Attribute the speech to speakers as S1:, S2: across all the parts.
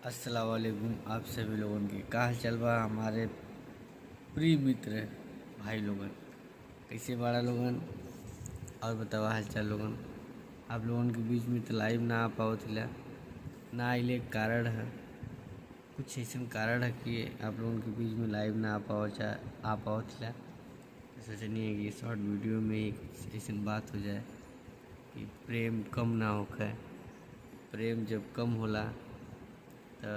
S1: अस्सलाम वालेकुम आप सभी लोगों की का हाल चल बा हमारे प्रिय मित्र भाई लोगन। कैसे बाड़ा लोगन और बतावा हाल चाल लोगन। आप लोगन के बीच में तो लाइव ना आ पाओ थिला ना आइले कारण है कुछ ऐसा कारण है कि आप लोगों के बीच में लाइव ना आ पाओ थिला। तो सोचनी है कि शॉर्ट वीडियो में ही ऐसी बात हो जाए कि प्रेम कम ना होखे। प्रेम जब कम होला तो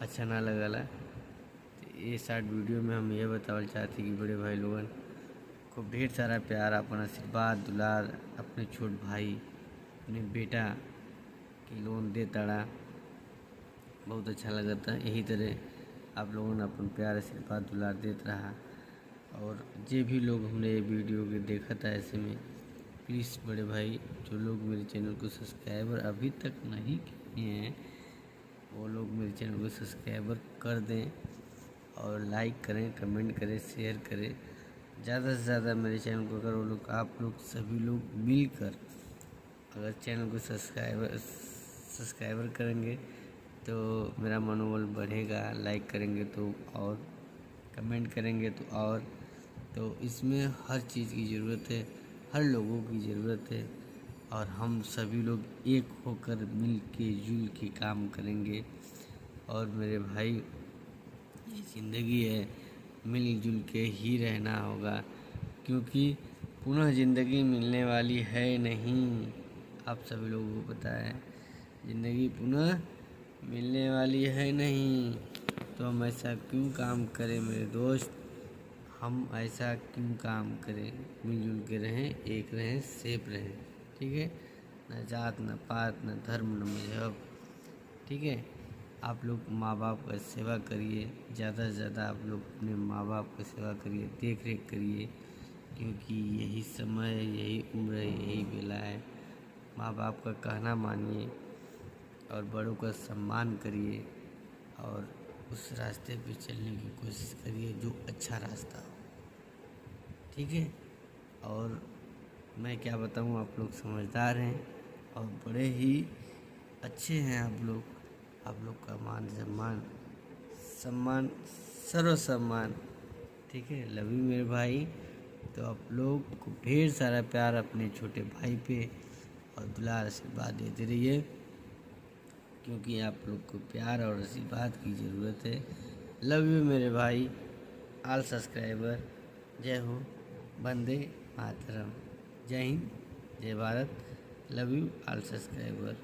S1: अच्छा ना लगला। तो ये शॉर्ट वीडियो में हम ये बतावल चाहते कि बड़े भाई लोगन खूब ढेर सारा प्यार अपन आशीर्वाद दुलार अपने छोट भाई अपने बेटा के लोन दे तड़ा बहुत अच्छा लगता। यही तरह आप लोगों ने अपन प्यार आशीर्वाद दुलार देते रहा। और जे भी लोग हमने ये वीडियो के देखा था ऐसे में प्लीज़ बड़े भाई जो लोग मेरे चैनल को सब्सक्राइबर अभी तक नहीं किए हैं वो लोग मेरे चैनल को सब्सक्राइबर कर दें और लाइक करें कमेंट करें शेयर करें। ज़्यादा से ज़्यादा मेरे चैनल को अगर वो लोग आप लोग सभी लोग मिलकर अगर चैनल को सब्सक्राइबर करेंगे तो मेरा मनोबल बढ़ेगा। लाइक करेंगे तो और कमेंट करेंगे तो और तो इसमें हर चीज़ की ज़रूरत है हर लोगों की ज़रूरत है। और हम सभी लोग एक होकर मिल के जुल के काम करेंगे। और मेरे भाई ये ज़िंदगी है मिलजुल के ही रहना होगा क्योंकि पुनः ज़िंदगी मिलने वाली है नहीं। आप सभी लोगों को पता है ज़िंदगी पुनः मिलने वाली है नहीं। तो हम ऐसा क्यों काम करें मेरे दोस्त। हम ऐसा क्यों काम करें मिलजुल के रहें एक रहें सेफ रहें। ठीक है न जात न पात न धर्म न मजहब। ठीक है आप लोग माँ बाप का सेवा करिए ज़्यादा से ज़्यादा आप लोग अपने माँ बाप का सेवा करिए देख रेख करिए क्योंकि यही समय है यही उम्र है यही बेला है। माँ बाप का कहना मानिए और बड़ों का सम्मान करिए और उस रास्ते पे चलने की कोशिश करिए जो अच्छा रास्ता हो। ठीक है और मैं क्या बताऊँ आप लोग समझदार हैं और बड़े ही अच्छे हैं। आप लोग का मान सम्मान सम्मान सर्व सम्मान। ठीक है लव यू मेरे भाई। तो आप लोग को ढेर सारा प्यार अपने छोटे भाई पे और दुलार आशीर्वाद देते रहिए क्योंकि आप लोग को प्यार और आशीर्वाद की ज़रूरत है। लव यू मेरे भाई ऑल सब्सक्राइबर। जय हो वंदे मातरम। जय हिंद जय Bharat. Love you all subscriber.